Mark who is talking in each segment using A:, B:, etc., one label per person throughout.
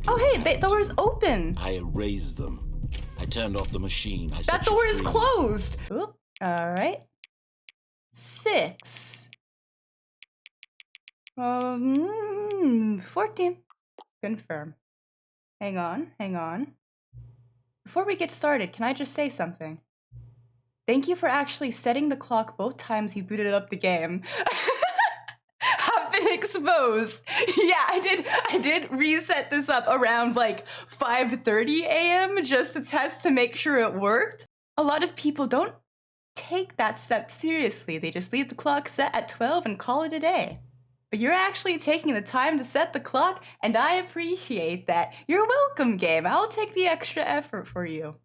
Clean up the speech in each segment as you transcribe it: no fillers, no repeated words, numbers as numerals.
A: Oh, hey, the door's open.
B: I erased them. I turned off the machine.
A: That door is closed. Oop. All right. 6. 14. Confirm. Hang on. Before we get started, can I just say something? Thank you for actually setting the clock both times you booted up the game. Have been exposed. Yeah, I did reset this up around like 5:30 a.m. just to test to make sure it worked. A lot of people don't take that step seriously. They just leave the clock set at 12 and call it a day. But you're actually taking the time to set the clock, and I appreciate that. You're welcome, game. I'll take the extra effort for you.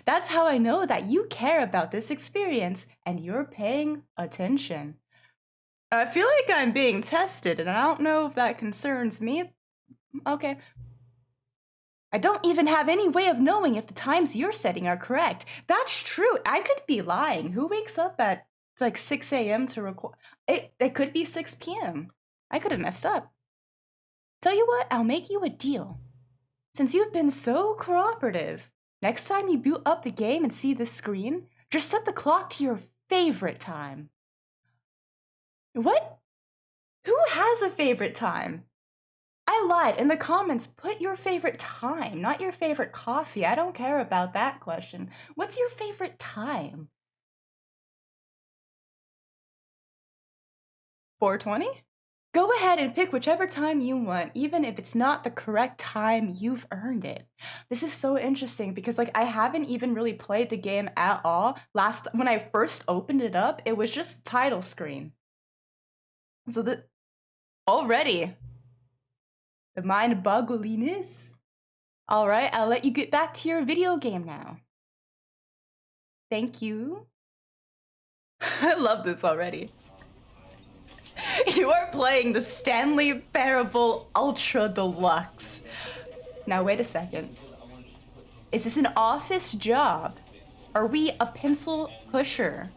A: That's how I know that you care about this experience and you're paying attention. I feel like I'm being tested, and I don't know if that concerns me. Okay. I don't even have any way of knowing if the times you're setting are correct. That's true. I could be lying. Who wakes up at like 6 a.m. to record? It could be 6 p.m. I could have messed up. Tell you what, I'll make you a deal. Since you've been so cooperative, next time you boot up the game and see this screen, just set the clock to your favorite time. What? Who has a favorite time? I lied. In the comments, put your favorite time, not your favorite coffee. I don't care about that question. What's your favorite time? 4:20? Go ahead and pick whichever time you want, even if it's not the correct time, you've earned it. This is so interesting because like I haven't even really played the game at all. When I first opened it up, it was just title screen. So already, the mind-boggliness. All right, I'll let you get back to your video game now. Thank you. I love this already. You are playing the Stanley Parable Ultra Deluxe. Now, wait a second. Is this an office job? Are we a pencil pusher?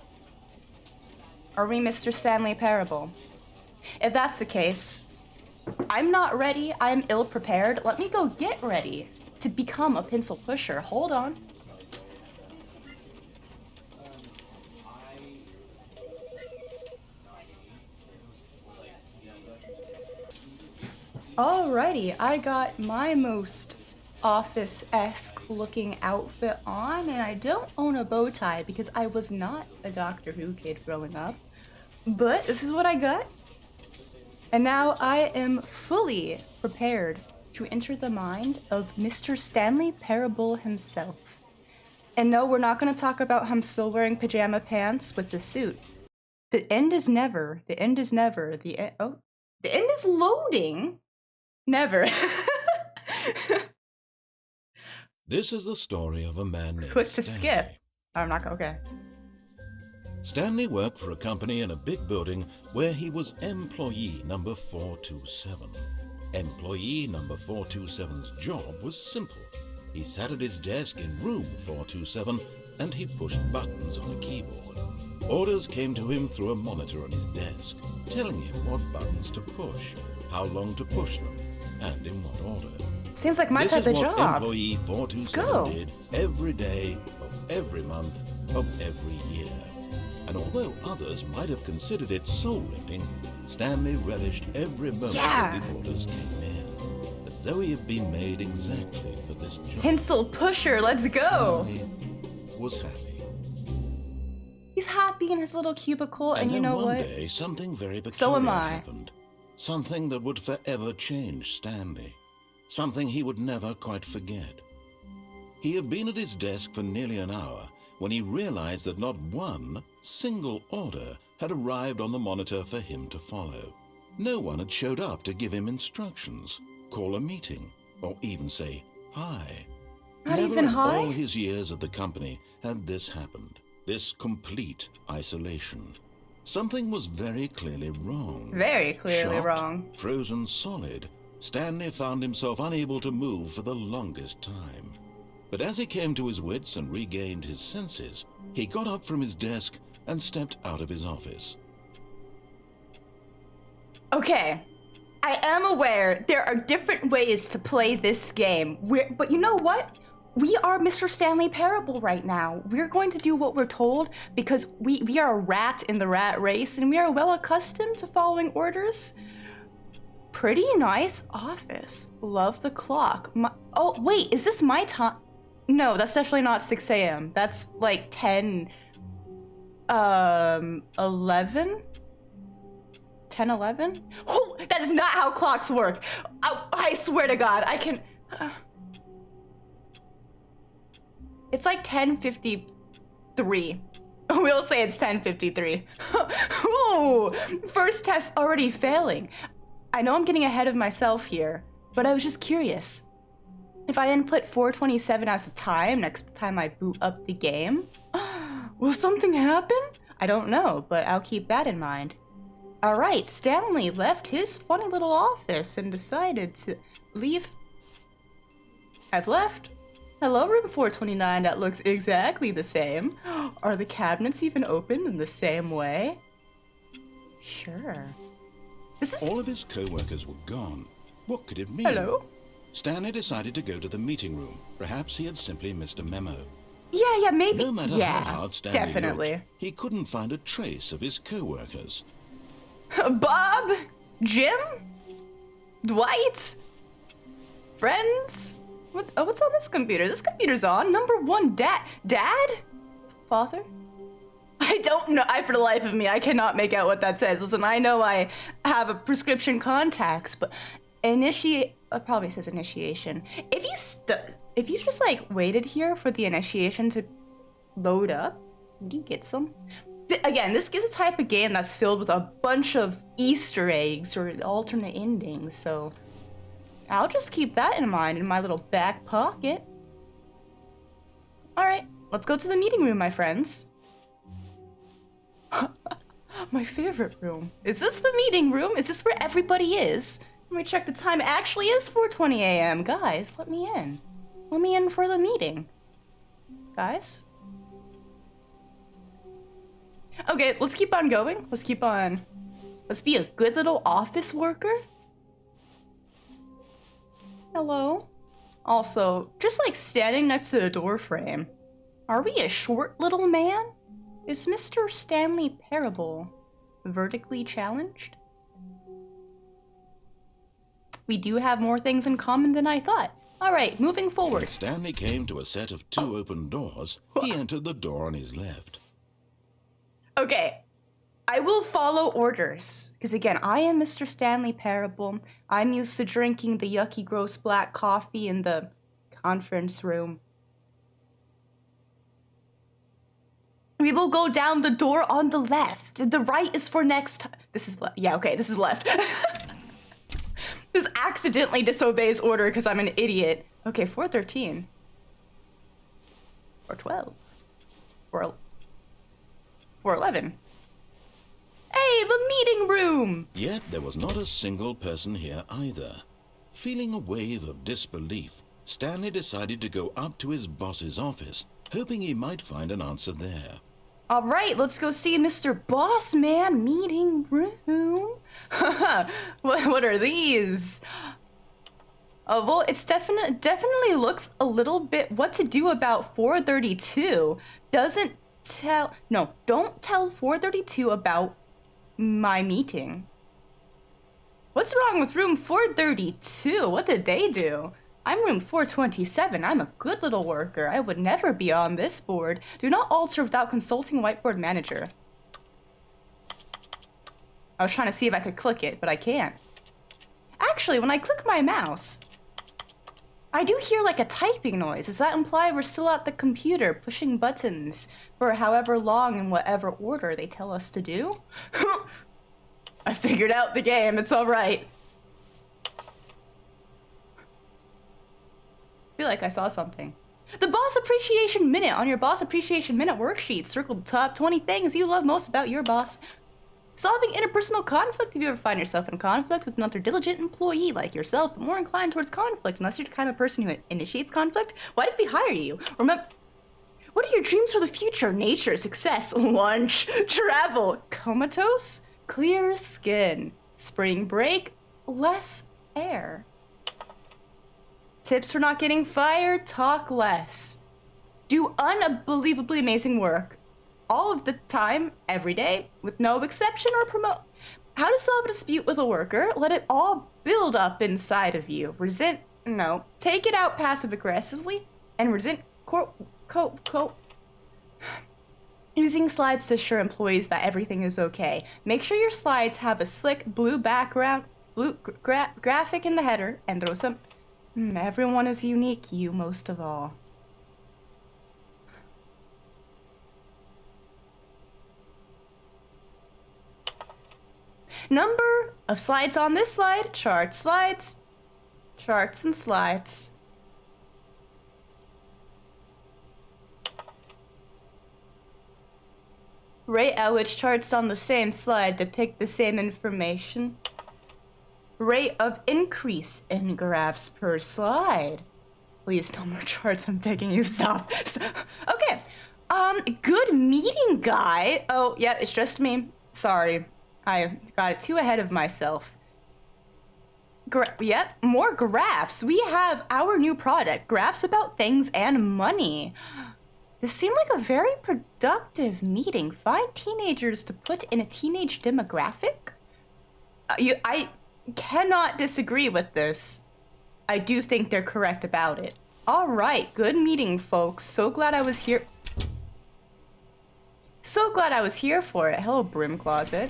A: Are we Mr. Stanley Parable? If that's the case, I'm not ready. I'm ill-prepared. Let me go get ready to become a pencil pusher. Hold on. Alrighty, I got my most office-esque looking outfit on, and I don't own a bow tie because I was not a Doctor Who kid growing up. But this is what I got. And now I am fully prepared to enter the mind of Mr. Stanley Parable himself. And no, we're not going to talk about him still wearing pajama pants with the suit. The end is never. The end is never. The end is loading. Never.
B: This is the story of a man named
A: Click to
B: Stanley.
A: skip. I'm not okay.
B: Stanley worked for a company in a big building where he was employee number 427. Employee number 427's job was simple. He sat at his desk in room 427 and he pushed buttons on a keyboard. Orders came to him through a monitor on his desk, telling him what buttons to push, how long to push them, and in what order.
A: Seems like my type of job.
B: This is what employee 427 did every day of every month of every year. And although others might have considered it soul-lifting, Stanley relished every moment that the orders came in, as though he had been made exactly for this job.
A: Pencil pusher, let's go!
B: Stanley was happy.
A: He's happy in his little cubicle, and you know what?
B: One day, something very peculiar
A: So am I.
B: happened. Something that would forever change Stanley. Something he would never quite forget. He had been at his desk for nearly an hour when he realized that not one single order had arrived on the monitor for him to follow. No one had showed up to give him instructions, call a meeting, or even say hi.
A: Not
B: Never
A: even
B: in
A: hi?
B: all his years at the company had this happened. This complete isolation. Something was very clearly wrong.
A: Very clearly
B: Shocked,
A: wrong.
B: Frozen solid, Stanley found himself unable to move for the longest time. But as he came to his wits and regained his senses, he got up from his desk and stepped out of his office.
A: Okay. I am aware there are different ways to play this game. But you know what? We are Mr. Stanley Parable right now. We're going to do what we're told because we are a rat in the rat race and we are well accustomed to following orders. Pretty nice office. Love the clock. Oh, wait, is this my time? No, that's definitely not 6 a.m. That's like 10, 11? 10, 11? Oh, that is not how clocks work. I swear to God, I can... It's like 10:53. We'll say it's 10:53. Ooh, first test already failing. I know I'm getting ahead of myself here, but I was just curious. If I input 4:27 as the time next time I boot up the game, will something happen? I don't know, but I'll keep that in mind. All right, Stanley left his funny little office and decided to leave. I've left. Hello, room 429, that looks exactly the same. Are the cabinets even open in the same way? Sure.
B: All of his co-workers were gone. What could it mean?
A: Hello?
B: Stanley decided to go to the meeting room. Perhaps he had simply missed a memo.
A: Yeah, maybe.
B: No matter how hard Stanley
A: definitely
B: looked, he couldn't find a trace of his co-workers.
A: Bob? Jim? Dwight? Friends? What's on this computer? This computer's on. Number 1, Dad? Father? I don't know. For the life of me, I cannot make out what that says. Listen, I know I have a prescription contacts, but probably says initiation. If you just like waited here for the initiation to load up, would you get some? Again, this is a type of game that's filled with a bunch of Easter eggs or alternate endings, so I'll just keep that in mind in my little back pocket. All right, let's go to the meeting room, my friends. My favorite room. Is this the meeting room? Is this where everybody is? Let me check the time. It actually is 4:20 a.m. Guys, let me in. Let me in for the meeting. Guys? Okay, let's keep on going. Let's be a good little office worker. Hello? Also, just like standing next to the door frame. Are we a short little man? Is Mr. Stanley Parable vertically challenged? We do have more things in common than I thought. All right, moving forward.
B: When Stanley came to a set of 2 open doors, he entered the door on his left.
A: Okay, I will follow orders. Because again, I am Mr. Stanley Parable. I'm used to drinking the yucky, gross black coffee in the conference room. We will go down the door on the left. The right is for next. This is left. Yeah, okay, this is left. Just accidentally disobeys order because I'm an idiot. Okay, 413. Or 12. Or 411. Hey, the meeting room!
B: Yet there was not a single person here either. Feeling a wave of disbelief, Stanley decided to go up to his boss's office, hoping he might find an answer there.
A: All right, let's go see Mr. Boss Man meeting room. What are these? Oh, well, it's definitely looks a little bit what to do about 432. Don't tell 432 about my meeting. What's wrong with room 432? What did they do? I'm room 427. I'm a good little worker. I would never be on this board. Do not alter without consulting whiteboard manager. I was trying to see if I could click it, but I can't. Actually, when I click my mouse, I do hear like a typing noise. Does that imply we're still at the computer pushing buttons for however long in whatever order they tell us to do? I figured out the game. It's all right. I feel like I saw something. The Boss Appreciation Minute. On your Boss Appreciation Minute worksheet, circle the top 20 things you love most about your boss. Solving interpersonal conflict. If you ever find yourself in conflict with another diligent employee like yourself, but more inclined towards conflict, unless you're the kind of person who initiates conflict, why did we hire you? Remember, what are your dreams for the future? Nature, success, lunch, travel, comatose, clear skin, spring break, less air. Tips for not getting fired, talk less. Do unbelievably amazing work all of the time, every day, with no exception or promote. How to solve a dispute with a worker? Let it all build up inside of you. Take it out passive aggressively and using slides to assure employees that everything is okay. Make sure your slides have a slick blue background, graphic in the header, and throw some. Everyone is unique, you most of all. Number of slides on this slide, chart slides, charts and slides. Rate at which charts on the same slide depict the same information. Rate of increase in graphs per slide. Please, no more charts. I'm begging you, stop. Okay. Good meeting, guy. Oh, yeah, it's just me. Sorry. I got it too ahead of myself. Yep, more graphs. We have our new product, graphs about things and money. This seemed like a very productive meeting. Find teenagers to put in a teenage demographic? I cannot disagree with this. I do think they're correct about it. All right, good meeting, folks. So glad I was here. So glad I was here for it. Hello, broom closet.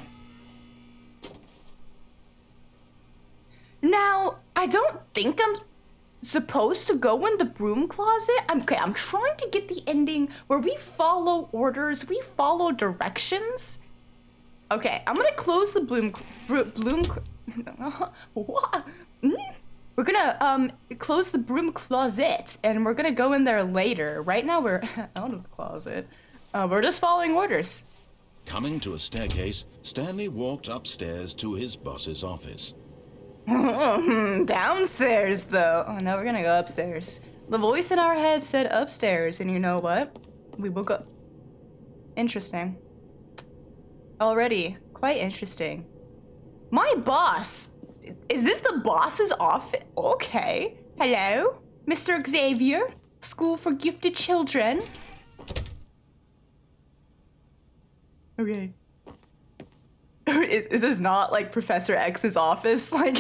A: Now, I don't think I'm supposed to go in the broom closet. I'm trying to get the ending where we follow orders, we follow directions. Okay, I'm gonna close the what? We're gonna close the broom closet and we're gonna go in there later. Right now we're out of the closet. We're just following orders.
B: Coming to a staircase, Stanley walked upstairs to his boss's office.
A: Downstairs, though. Oh, no, we're gonna go upstairs. The voice in our head said upstairs, and you know what? We will go. Interesting. Already, quite interesting. My boss! Is this the boss's office? Okay. Hello, Mr. Xavier? School for Gifted Children? Okay. Is this not like Professor X's office? Like,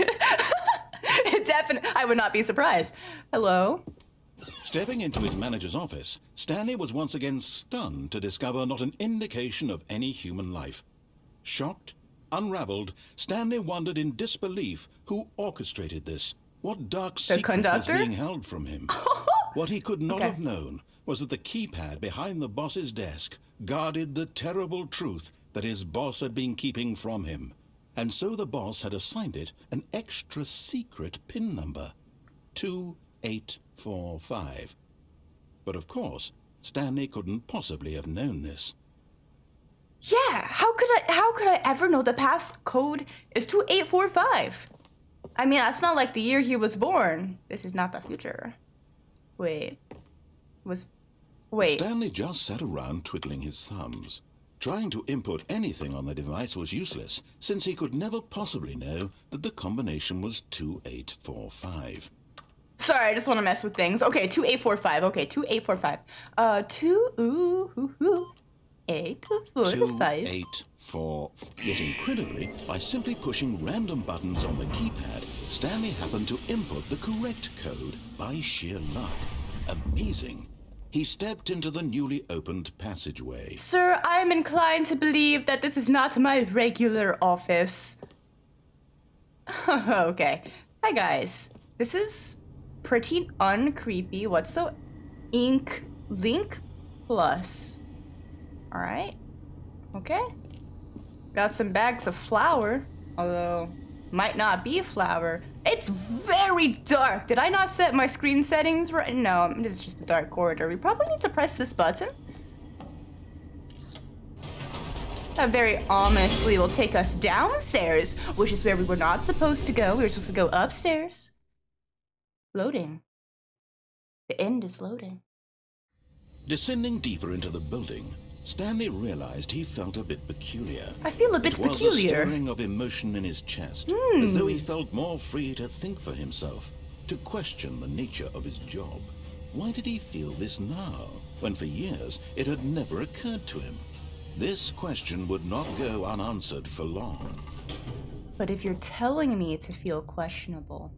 A: definitely, I would not be surprised. Hello?
B: Stepping into his manager's office, Stanley was once again stunned to discover not an indication of any human life. Shocked, unraveled, Stanley wondered in disbelief who orchestrated this. What dark secret was being held from him? What he could not have known was that the keypad behind the boss's desk guarded the terrible truth that his boss had been keeping from him, and so the boss had assigned it an extra secret PIN number, 2845. But of course, Stanley couldn't possibly have known this.
A: Yeah, how could I ever know the passcode is 2845? I mean, that's not like the year he was born. This is not the future. Wait.
B: Stanley just sat around twiddling his thumbs. Trying to input anything on the device was useless, since he could never possibly know that the combination was 2845.
A: Sorry, I just want to mess with things. Okay, 2845. Okay, 2845.
B: 284. Yet incredibly, by simply pushing random buttons on the keypad, Stanley happened to input the correct code by sheer luck. Amazing. He stepped into the newly opened passageway.
A: Sir, I'm inclined to believe that this is not my regular office. Okay. Hi, guys. This is pretty uncreepy. What's so link plus? All right. Okay. Got some bags of flour, although might not be flour. It's very dark. Did I not set my screen settings right? No, it's just a dark corridor. We probably need to press this button. That very ominously will take us downstairs, which is where we were not supposed to go. We were supposed to go upstairs. Loading. The end is loading.
B: Descending deeper into the building, Stanley realized he felt a bit peculiar.
A: I feel a bit
B: It was
A: peculiar.
B: a stirring of emotion in his chest, as though he felt more free to think for himself, to question the nature of his job. Why did he feel this now, when for years it had never occurred to him? This question would not go unanswered for long.
A: But if you're telling me to feel questionable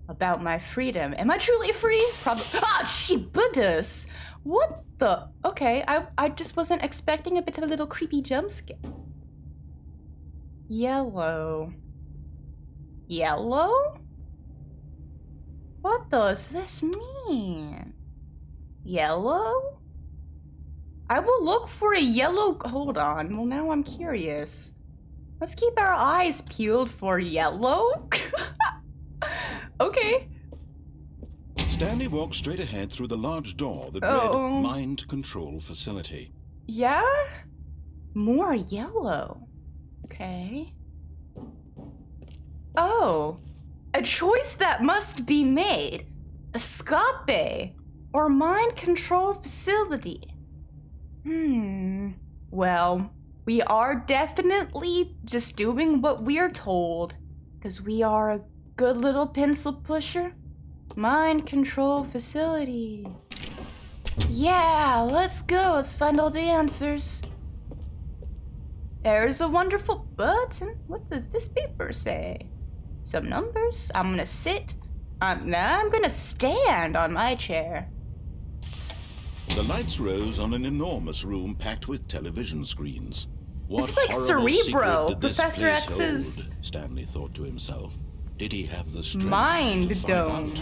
A: about my freedom, am I truly free? Probably. Ah, she Buddhas! What the? Okay, I just wasn't expecting a bit of a little creepy jump scare. Yellow. Yellow? What does this mean? Yellow? I will look for a yellow. Hold on. Well, now I'm curious. Let's keep our eyes peeled for yellow. Okay.
B: Stanley walked straight ahead through the large door that read Mind Control Facility.
A: Yeah? More yellow. Okay. Oh. A choice that must be made. Escape or mind control facility. Well, we are definitely just doing what we're told, because we are a good little pencil pusher. Mind control facility. Yeah, let's go. Let's find all the answers. There's a wonderful button. What does this paper say? Some numbers. I'm gonna sit. I'm gonna stand on my chair.
B: The lights rose on an enormous room packed with television screens. What
A: This is like
B: horrible
A: Cerebro,
B: secret did this
A: Professor
B: place
A: X's
B: hold? Stanley thought to himself. Did he have the strength
A: mind
B: to find
A: dome.
B: out?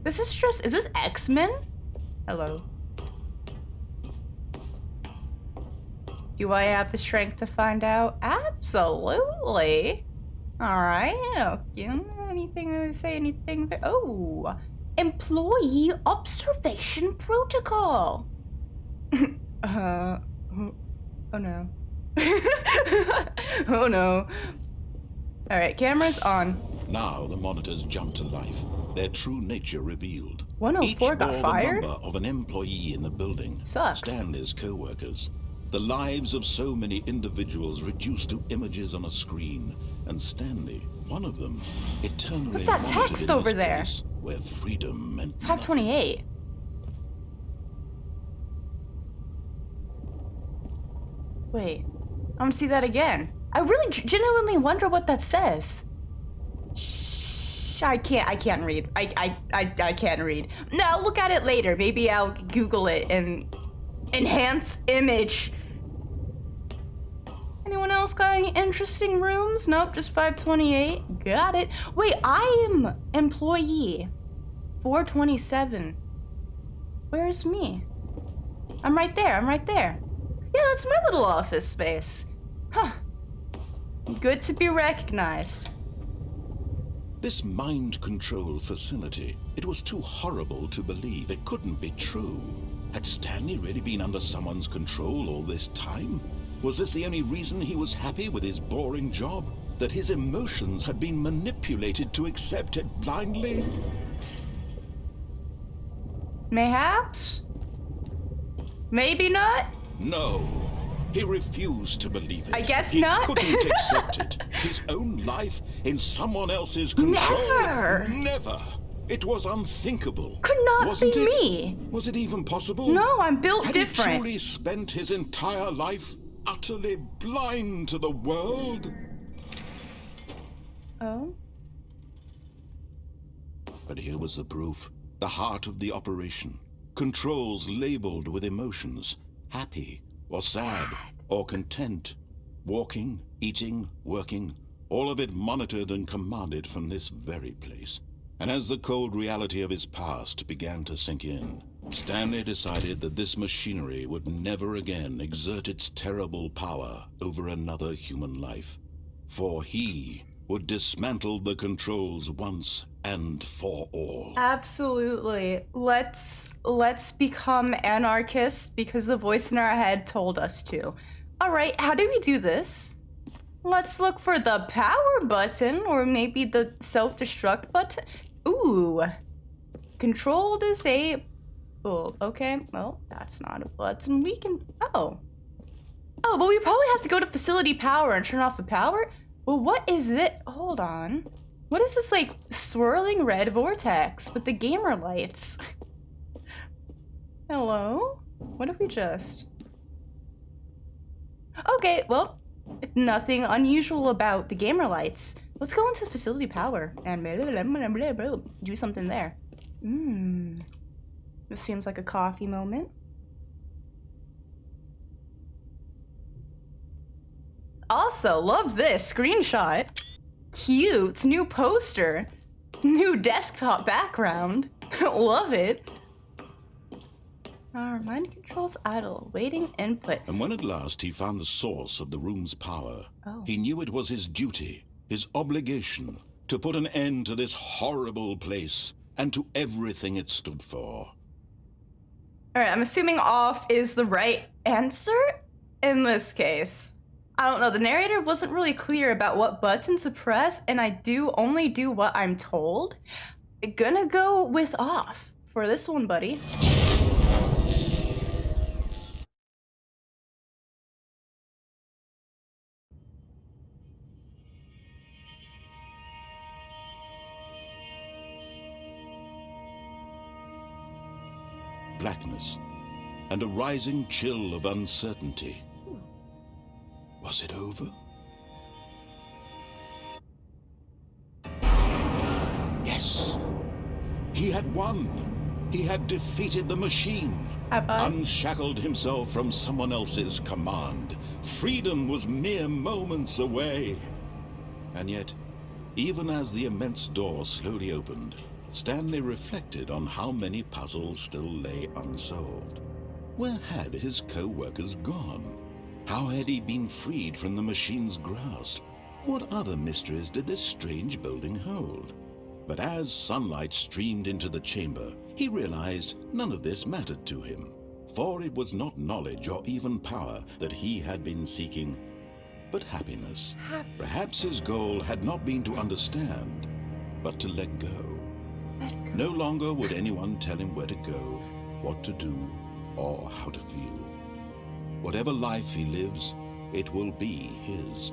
A: This is just. Is this X-Men? Hello. Do I have the strength to find out? Absolutely. All right. Anything to say? Anything? Oh, employee observation protocol. Oh no. Oh no. All right, cameras on.
B: Now the monitors jumped to life, their true nature revealed.
A: 104
B: Each
A: got
B: bore
A: fired?
B: the number of an employee in the building.
A: Sucks.
B: Stanley's co-workers. The lives of so many individuals reduced to images on a screen, and Stanley, one of them, eternally
A: What's that
B: wanted
A: text
B: in
A: over
B: this
A: there?
B: place where freedom meant
A: 528. Wait, I'm gonna see that again. I really genuinely wonder what that says. Shh, I can't read. I can't read. No, look at it later. Maybe I'll Google it and enhance image. Anyone else got any interesting rooms? Nope, just 528. Got it. Wait, I'm employee 427. Where's me? I'm right there. I'm right there. Yeah, that's my little office space. Huh. Good to be recognized.
B: This mind control facility, it was too horrible to believe. It couldn't be true. Had Stanley really been under someone's control all this time? Was this the only reason he was happy with his boring job? That his emotions had been manipulated to accept it blindly?
A: Mayhaps? Maybe not?
B: No. He refused to believe it.
A: I guess
B: he
A: not.
B: Couldn't accept it. His own life in someone else's control.
A: Never.
B: Never. It was unthinkable.
A: Could not
B: Wasn't
A: be
B: it?
A: me.
B: Was it even possible?
A: No, I'm built
B: Had
A: different.
B: he truly spent his entire life utterly blind to the world?
A: Oh?
B: But here was the proof. The heart of the operation. Controls labeled with emotions. Happy or sad or content. Walking, eating, working. All of it monitored and commanded from this very place. And as the cold reality of his past began to sink in, Stanley decided that this machinery would never again exert its terrible power over another human life. For he would dismantle the controls once and for all.
A: Absolutely. Let's become anarchists because the voice in our head told us to. All right, how do we do this? Let's look for the power button or maybe the self-destruct button. Ooh. Control disable. Cool. Okay, well, that's not a button. We can... Oh, but we probably have to go to facility power and turn off the power? Well, what is this? Hold on. What is this, like, swirling red vortex with the gamer lights? Hello? What if we just... Okay, well, nothing unusual about the gamer lights. Let's go into facility power and do something there. This seems like a coffee moment. Also, love this screenshot. Cute, new poster, new desktop background. Love it. Our mind controls idle, waiting input.
B: And when at last he found the source of the room's power, he knew it was his duty, his obligation, to put an end to this horrible place and to everything it stood for.
A: Alright, I'm assuming off is the right answer in this case. I don't know, the narrator wasn't really clear about what button to press, and I only do what I'm told. Gonna go with off for this one, buddy.
B: Blackness and a rising chill of uncertainty. Was it over? Yes. He had won. He had defeated the machine. Unshackled himself from someone else's command. Freedom was mere moments away. And yet, even as the immense door slowly opened, Stanley reflected on how many puzzles still lay unsolved. Where had his co-workers gone? How had he been freed from the machine's grasp? What other mysteries did this strange building hold? But as sunlight streamed into the chamber, he realized none of this mattered to him, for it was not knowledge or even power that he had been seeking, but happiness. Perhaps his goal had not been to understand, but to let go. No longer would anyone tell him where to go, what to do, or how to feel. Whatever life he lives, it will be his.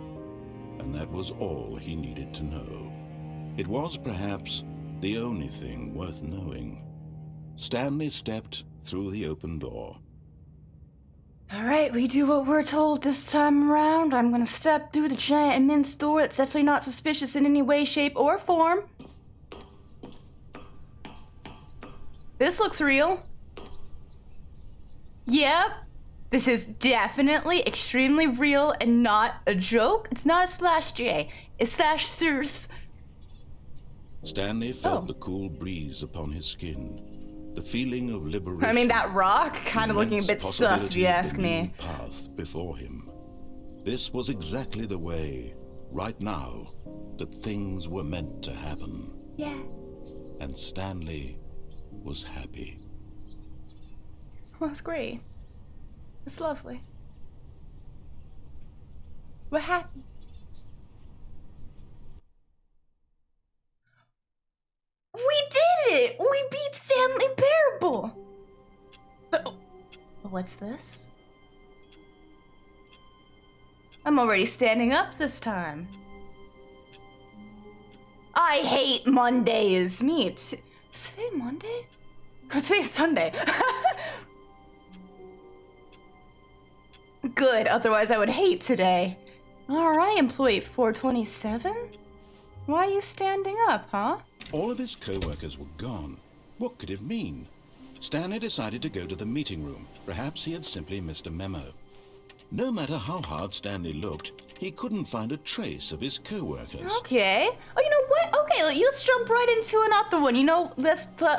B: And that was all he needed to know. It was perhaps the only thing worth knowing. Stanley stepped through the open door.
A: Alright, we do what we're told this time around. I'm gonna step through the giant immense door that's definitely not suspicious in any way, shape, or form. This looks real. Yep. This is definitely extremely real and not a joke. It's not a /J. It's /Source.
B: Stanley felt the cool breeze upon his skin. The feeling of liberation.
A: I mean, that rock kind of looking a bit sus, if you ask me.
B: Path before him. This was exactly the way, right now, that things were meant to happen.
A: Yeah.
B: And Stanley was happy.
A: Well, that's great. It's lovely. We're happy. We did it! We beat Stanley Parable! But what's this? I'm already standing up this time. I hate Mondays. Me too. Is today Monday? Oh, today's Sunday. Good, otherwise I would hate today. Alright, employee 427? Why are you standing up, huh?
B: All of his co-workers were gone. What could it mean? Stanley decided to go to the meeting room. Perhaps he had simply missed a memo. No matter how hard Stanley looked, he couldn't find a trace of his co-workers.
A: Okay. Oh, you know what? Okay, let's jump right into another one. You know,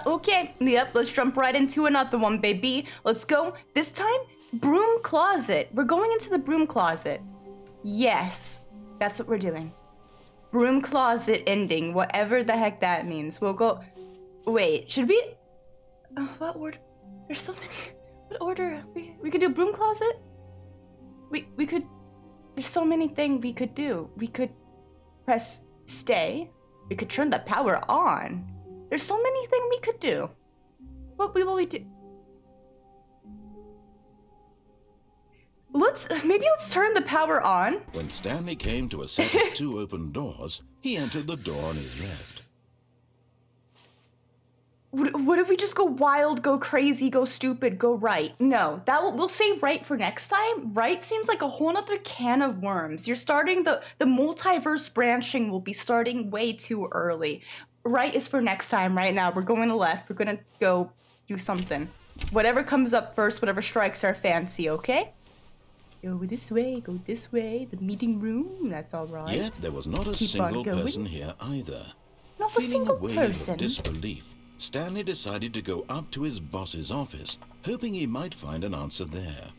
A: okay. Yep, let's jump right into another one, baby. Let's go. This time, broom closet. We're going into the broom closet. Yes, that's what we're doing. Broom closet ending, whatever the heck that means. We'll go... Wait, should we... what order? There's so many... What order? We could do broom closet? We could... There's so many things we could do. We could press stay. We could turn the power on. There's so many things we could do. What will we do? Maybe let's turn the power on.
B: When Stanley came to a set of 2 open doors, he entered the door on his left.
A: What if we just go wild, go crazy, go stupid, go right? No, we'll say right for next time. Right seems like a whole other can of worms. You're starting the multiverse branching will be starting way too early. Right is for next time. Right now, we're going to left. We're gonna go do something. Whatever comes up first, whatever strikes our fancy. Okay? Go this way. Go this way. The meeting room. That's all right.
B: Yet there was not a single person here either.
A: Not a single
B: Feeling a wave of disbelief, Stanley decided to go up to his boss's office, hoping he might find an answer there.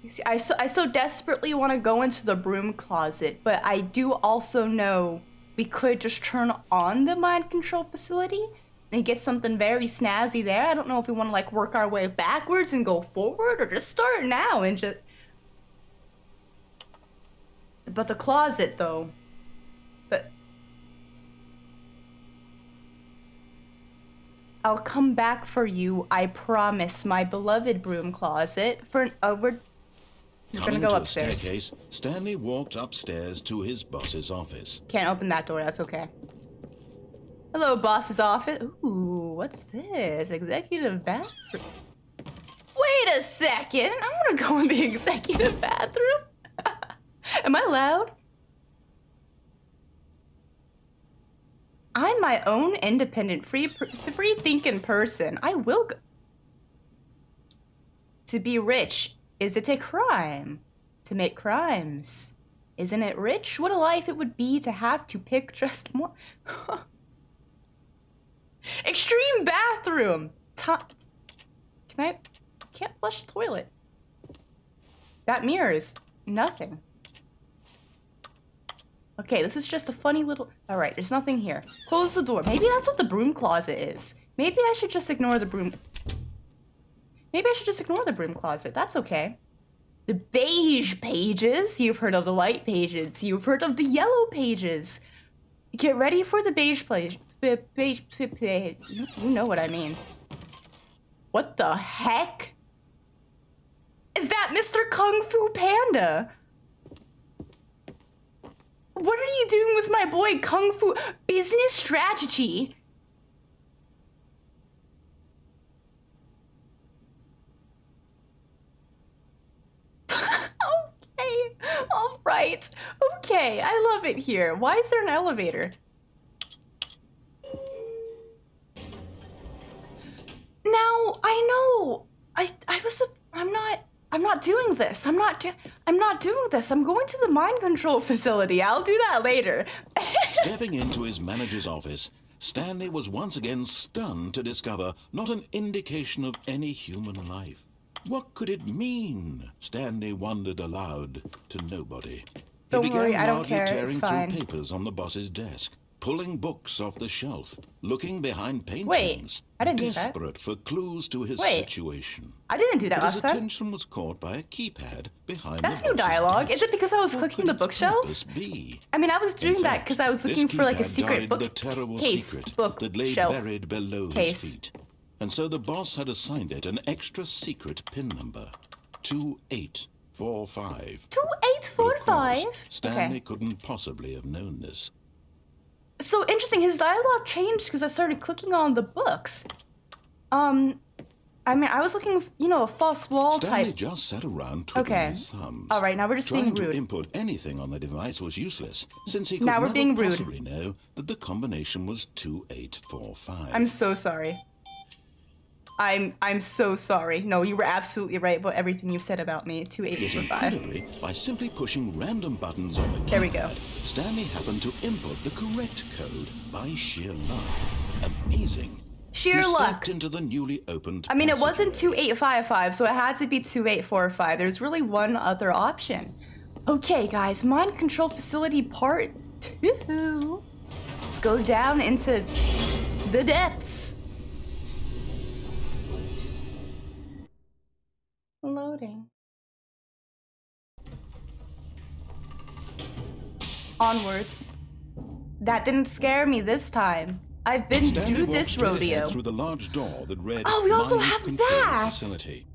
A: You see, I so desperately want to go into the broom closet, but I do also know we could just turn on the mind control facility and get something very snazzy there. I don't know if we want to like work our way backwards and go forward or just start now and just... But the closet though. But I'll come back for you, I promise, my beloved broom closet. We're gonna go upstairs.
B: A staircase, Stanley walked upstairs to his boss's office.
A: Can't open that door, that's okay. Hello, boss's office. Ooh, what's this? Executive bathroom. Wait a second, I wanna go in the executive bathroom. Am I loud? I'm my own independent, free-thinking person. I will go. To be rich, is it a crime? To make crimes, isn't it rich? What a life it would be to have to pick just more. Extreme bathroom. Can't flush the toilet. That mirror is nothing. Okay, this is just a funny little... Alright, there's nothing here. Close the door. Maybe that's what the broom closet is. Maybe I should just ignore the broom... Maybe I should just ignore the broom closet. That's okay. The beige pages. You've heard of the white pages. You've heard of the yellow pages. Get ready for the beige page. You know what I mean. What the heck? Is that Mr. Kung Fu Panda? What are you doing with my boy Kung Fu? Business strategy. Okay, all right. Okay, I love it here. Why is there an elevator? Now, I know. I'm not doing this. I'm not doing this. I'm going to the mind control facility. I'll do that later.
B: Stepping into his manager's office, Stanley was once again stunned to discover not an indication of any human life. What could it mean? Stanley wondered aloud to nobody.
A: Don't worry, I don't
B: loudly
A: care.
B: tearing
A: It's fine.
B: through papers on the boss's desk, pulling books off the shelf, looking behind paintings.
A: Wait, I didn't do that.
B: Desperate for clues to his situation.
A: I didn't do that
B: But
A: last
B: his
A: time.
B: attention was caught by a keypad behind
A: That's
B: the
A: new
B: boss's
A: dialogue.
B: desk.
A: Is it because I was
B: What
A: clicking
B: could
A: the
B: its
A: bookshelves?
B: purpose be?
A: I mean, I was doing
B: In
A: that
B: fact,
A: because I was
B: this
A: looking for like a
B: keypad
A: secret
B: guarded the
A: book
B: terrible
A: case,
B: secret
A: book
B: that lay
A: shelf
B: buried below
A: case.
B: his feet. And so the boss had assigned it an extra secret pin number, 2845.
A: 2845.
B: Stanley
A: Okay.
B: couldn't possibly have known this.
A: So interesting. His dialogue changed because I started clicking on the books. I mean, I was looking, a false wall
B: Stanley
A: type.
B: just sat around twiddling
A: Okay.
B: his thumbs.
A: All right, now we're just
B: Trying
A: being
B: to
A: rude.
B: input anything on the device was useless, since he could
A: Now we're
B: never
A: being rude.
B: possibly know that the combination was 2845.
A: I'm so sorry. I'm so sorry. No, you were absolutely right about everything you said about me.
B: Yet
A: 2845.
B: incredibly, by simply pushing random buttons on the keypad,
A: There we go.
B: Stanley happened to input the correct code by sheer luck. Amazing.
A: Sheer
B: he
A: luck.
B: stepped into the newly opened
A: I mean, it wasn't
B: passageway.
A: 2855, so it had to be 2845. There's really one other option. Okay, guys, mind control facility part 2. Let's go down into the depths. Loading. Onwards. That didn't scare me this time. I've been
B: Stanley
A: through
B: walked
A: this
B: straight ahead
A: rodeo.
B: through the large door that read
A: Oh, we also
B: Mind
A: have
B: Control
A: that!
B: Facility.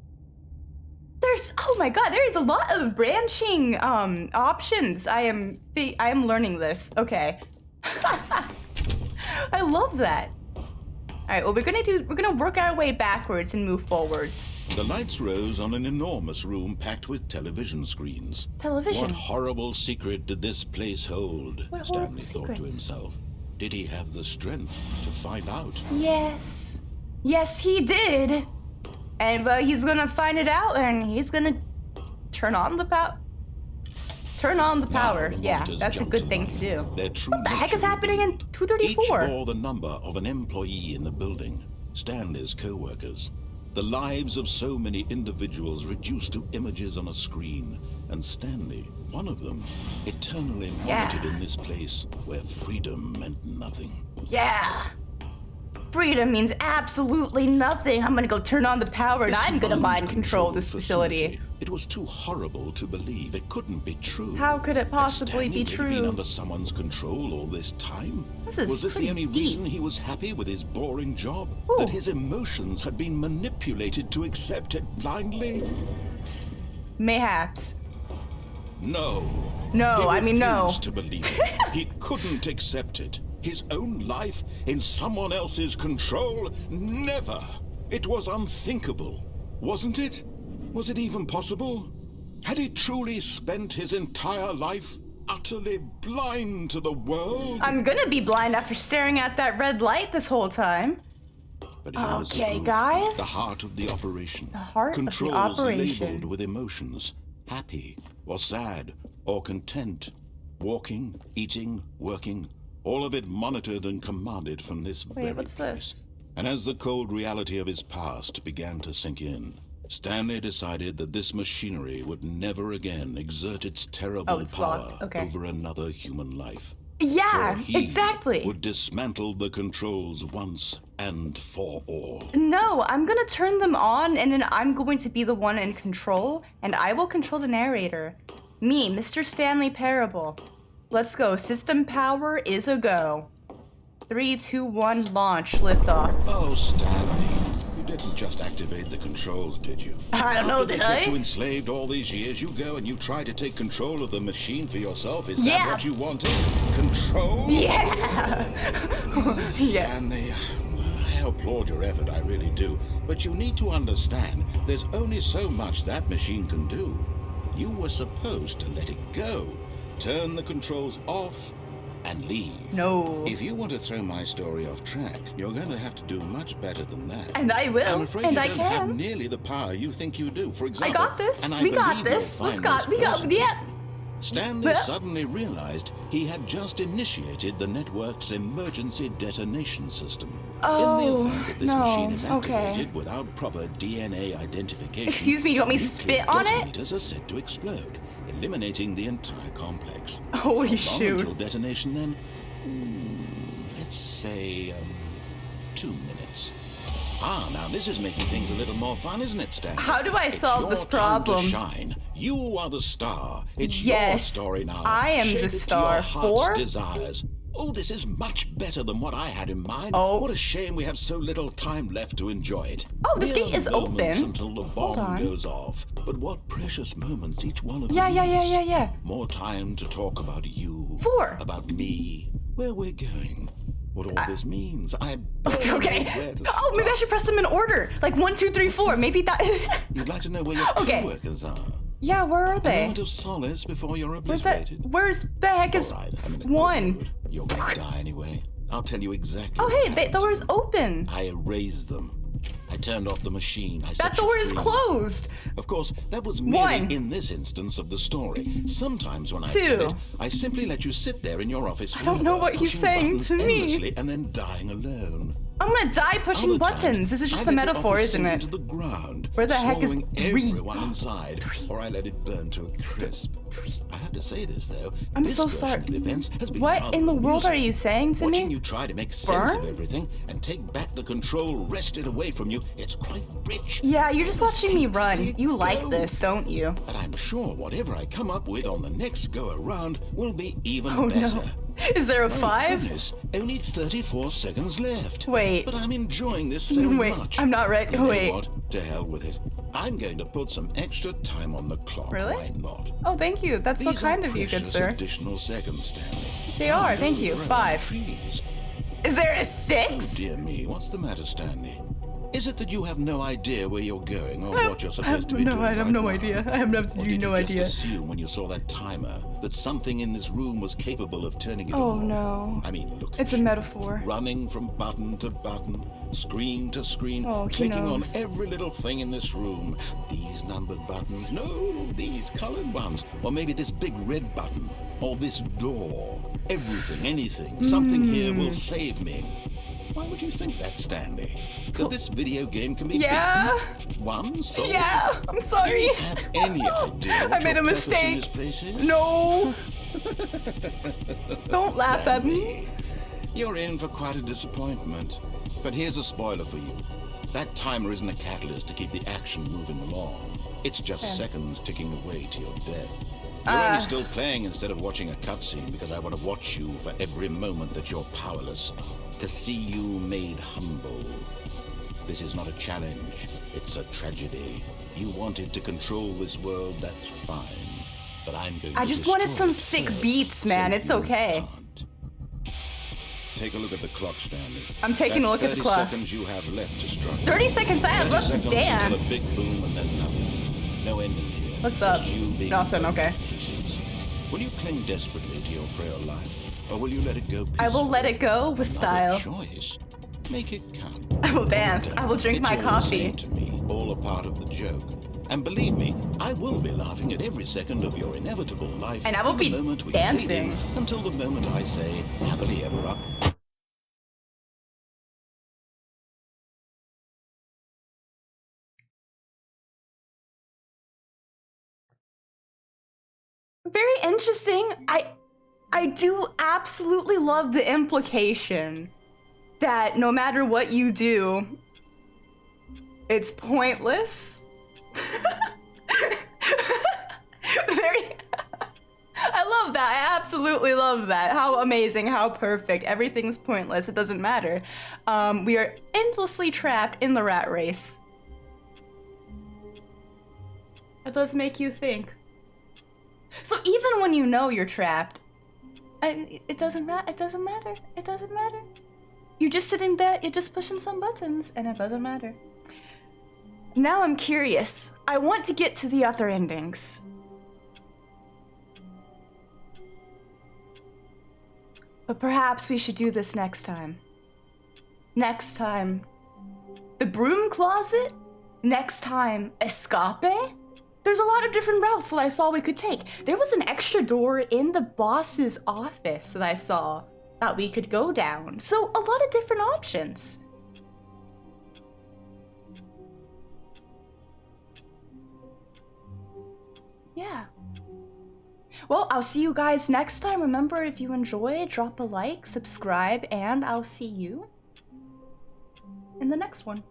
A: oh my god, there is a lot of branching options. I am learning this. Okay. I love that. All right, well, we're gonna work our way backwards and move forwards.
B: The lights rose on an enormous room packed with television screens.
A: Television.
B: What horrible secret did this place hold?
A: What
B: Stanley
A: horrible
B: thought to
A: secrets?
B: himself. Did he have the strength to find out?
A: Yes. Yes, he did. And he's gonna find it out, and he's gonna turn on the power. Turn on the power.
B: Now the
A: Yeah,
B: monitors
A: that's a
B: jumped
A: good
B: to
A: thing
B: life.
A: to do.
B: Their true
A: What the heck is
B: nature
A: happening in
B: revealed.
A: 234?
B: Each bore the number of an employee in the building, Stanley's co-workers. The lives of so many individuals reduced to images on a screen, and Stanley, one of them, eternally monitored in this place where freedom meant nothing.
A: Yeah. Freedom means absolutely nothing. I'm gonna go turn on the power, and
B: This
A: I'm gonna mind control this
B: facility.
A: facility.
B: It was too horrible to believe. It couldn't be true.
A: How could it possibly
B: Had
A: be
B: Stanley really been
A: true?
B: under someone's control all this time?
A: This is
B: Was this the
A: pretty
B: only
A: deep.
B: reason he was happy with his boring job?
A: Ooh.
B: That his emotions had been manipulated to accept it blindly?
A: Mayhaps.
B: No.
A: No,
B: He
A: I mean, no.
B: refused to believe it. He couldn't accept it. His own life in someone else's control? Never. It was unthinkable. Wasn't it? Was it even possible? Had he truly spent his entire life utterly blind to the world?
A: I'm gonna be blind after staring at that red light this whole time.
B: But here was the
A: Okay,
B: proof.
A: guys.
B: The heart of the operation.
A: The heart of the
B: Controls
A: operation.
B: labeled with emotions. Happy, or sad, or content. Walking, eating, working. All of it monitored and commanded from this very
A: Wait, what's
B: place.
A: this?
B: And as the cold reality of his past began to sink in, Stanley decided that this machinery would never again exert its terrible
A: Oh, it's
B: power
A: locked. Okay.
B: over another human life.
A: Yeah,
B: For he
A: exactly.
B: would dismantle the controls once and for all.
A: No, I'm gonna turn them on, and then I'm going to be the one in control, and I will control the narrator. Me, Mr. Stanley Parable. Let's go. System power is a go. 3, 2, 1, launch, liftoff.
B: Oh, Stanley, you didn't just activate the controls, did you?
A: I don't know,
B: After they
A: did
B: kept
A: I?
B: you enslaved all these years, you go and you try to take control of the machine for yourself. Is
A: Yeah.
B: that what you wanted? Control?
A: Yeah! Yeah.
B: Stanley, I applaud your effort, I really do. But you need to understand, there's only so much that machine can do. You were supposed to let it go, turn the controls off, and leave.
A: No.
B: If you want to throw my story off track, you're going to have to do much better than that.
A: And I will,
B: I'm afraid
A: and
B: you
A: I
B: don't have
A: can.
B: nearly the power you think you do. For
A: I
B: example,
A: got this.
B: and I
A: We got
B: believe you'll
A: this.
B: find
A: We got,
B: pertinent,
A: yeah.
B: Stanley
A: Well-
B: suddenly realized he had just initiated the network's emergency detonation system.
A: Oh,
B: In the event that this
A: no,
B: machine is
A: okay.
B: activated without proper DNA identification,
A: Excuse me, do you want me to
B: nuclear
A: spit on it?
B: detonators are set to explode, eliminating the entire complex.
A: Holy
B: How long
A: shoot.
B: until detonation then? Let's say 2 minutes. Ah, now this is making things a little more fun, isn't it, Stan?
A: How do I
B: It's
A: solve
B: your
A: this
B: time to
A: problem?
B: shine. You are the star. It's
A: Yes,
B: your story now.
A: I am
B: Shape
A: the
B: it to
A: star.
B: your heart's
A: 4?
B: desires. Oh, this is much better than what I had in mind.
A: Oh.
B: What a shame we have so little time left to enjoy it.
A: Oh, this
B: Mere
A: gate is
B: moments
A: open.
B: until the
A: Hold
B: bomb
A: on.
B: goes off. But what precious moments each one of
A: Yeah,
B: them
A: yeah.
B: is. More time to talk about you.
A: 4.
B: About me. Where we're going. What all this means. I barely
A: Okay.
B: know where to
A: Oh, maybe I
B: start.
A: should press them in order. Like 1, 2, 3, 4. Maybe that.
B: You'd like to know where your
A: Okay.
B: co-workers are.
A: Yeah, where are
B: A
A: they?
B: moment of solace before you're
A: Where's that?
B: obliterated.
A: Where's the heck is
B: All right, I'm in a good
A: 1?
B: mood. You're gonna die anyway. I'll tell you exactly.
A: Oh,
B: what
A: hey, the
B: happened to
A: door's
B: them.
A: open.
B: I erased them. I turned off the machine. I set
A: That
B: you
A: door is
B: free.
A: closed.
B: Of course, that was merely
A: 1.
B: in this instance of the story. Sometimes when I
A: 2.
B: tell it, I simply let you sit there in your office forever,
A: don't know what he's
B: pushing
A: saying
B: buttons
A: to me.
B: endlessly and then dying alone.
A: I'm gonna die pushing
B: Other
A: buttons.
B: times,
A: This is just
B: I
A: a
B: let the
A: metaphor,
B: office
A: isn't
B: sink
A: it?
B: into the ground,
A: Where the heck is
B: swallowing
A: 3?
B: everyone inside, or I let it burn to a crisp. I have to say this though.
A: I'm
B: this
A: so
B: version
A: sorry.
B: of events has been
A: What
B: rather
A: in the world
B: amusing.
A: are you saying to
B: Watching
A: me?
B: you try to make sense
A: Burn?
B: of everything and take back the control wrested away from you, it's quite rich.
A: Yeah, you're just watching me
B: hate to see
A: run.
B: it
A: You like
B: go.
A: this, don't you?
B: But I'm sure whatever I come up with on the next go around will be even
A: Oh
B: better.
A: no. Is there a
B: My
A: 5?
B: goodness, only 34 seconds left.
A: Wait.
B: But I'm enjoying this so
A: Wait,
B: much.
A: I'm not ready.
B: You know
A: Wait.
B: what? To hell with it. I'm going to put some extra time on the clock.
A: Really?
B: Why not?
A: Oh, thank you. That's so
B: These
A: kind
B: are
A: of you, good
B: precious
A: sir.
B: additional seconds, Stanley.
A: They are, thank you.
B: Grow
A: 5.
B: trees.
A: Is there a
B: Oh
A: 6?
B: dear me, what's the matter, Stanley? Is it that you have no idea where you're going or what you're
A: I
B: supposed
A: have
B: to be doing
A: I have
B: right
A: no
B: now?
A: idea. I have
B: Or
A: absolutely
B: did
A: no
B: you
A: idea.
B: just assume when you saw that timer that something in this room was capable of turning it
A: Oh
B: off?
A: no.
B: I mean, look
A: It's
B: at
A: a
B: you.
A: metaphor.
B: Running from button to button, screen to screen,
A: Oh, he
B: clicking on
A: knows.
B: every little thing in this room. These numbered buttons, no, these colored ones. Or maybe this big red button, or this door. Everything, anything, something here will save me. Why would you think that, Stanley? That this video game can be
A: Yeah.
B: beaten? One, so
A: Yeah. I'm sorry.
B: do you have any idea what
A: I made
B: your
A: a
B: purpose in
A: mistake.
B: this place is?
A: No. Don't laugh at me.
B: Stanley, you're in for quite a disappointment. But here's a spoiler for you. That timer isn't a catalyst to keep the action moving along. It's just seconds ticking away to your death. You're only still playing instead of watching a cutscene because I want to watch you for every moment that you're powerless. To see you made humble. This is not a challenge. It's a tragedy. You wanted to control this world, that's fine. But I'm going to
A: I just wanted
B: destroy
A: some
B: it
A: sick
B: first,
A: beats, man.
B: so
A: It's
B: you
A: okay.
B: can't. Take a look at the clock, Stanley.
A: I'm taking a look at the clock.
B: 30 seconds you have left to struggle.
A: 30 seconds I have
B: 30
A: left to
B: seconds
A: dance.
B: Until a big boom and then nothing. No ending here.
A: What's up?
B: Just you being
A: Nothing,
B: blown
A: okay.
B: to pieces. Will you cling desperately to your frail life? Or will you let it go peacefully?
A: I will let it go with
B: Another
A: style.
B: choice. Make it count.
A: I will dance. I will drink
B: It's
A: my
B: all
A: coffee.
B: the same to me, all a part of the joke. And believe me, I will be laughing at every second of your inevitable life.
A: And I will
B: from the
A: be
B: moment we
A: dancing.
B: fade in until the moment I say, happily ever after.
A: Very interesting. I do absolutely love the implication that no matter what you do, it's pointless. Very I love that. I absolutely love that. How amazing, how perfect. Everything's pointless. It doesn't matter. We are endlessly trapped in the rat race. It does make you think. So even when you know you're trapped, it doesn't matter. It doesn't matter. It doesn't matter. You're just sitting there. You're just pushing some buttons, and it doesn't matter. Now I'm curious. I want to get to the other endings. But perhaps we should do this next time. Next time, the broom closet? Next time, escape? There's a lot of different routes that I saw we could take. There was an extra door in the boss's office that I saw that we could go down. So a lot of different options. Yeah. Well, I'll see you guys next time. Remember, if you enjoyed, drop a like, subscribe, and I'll see you in the next one.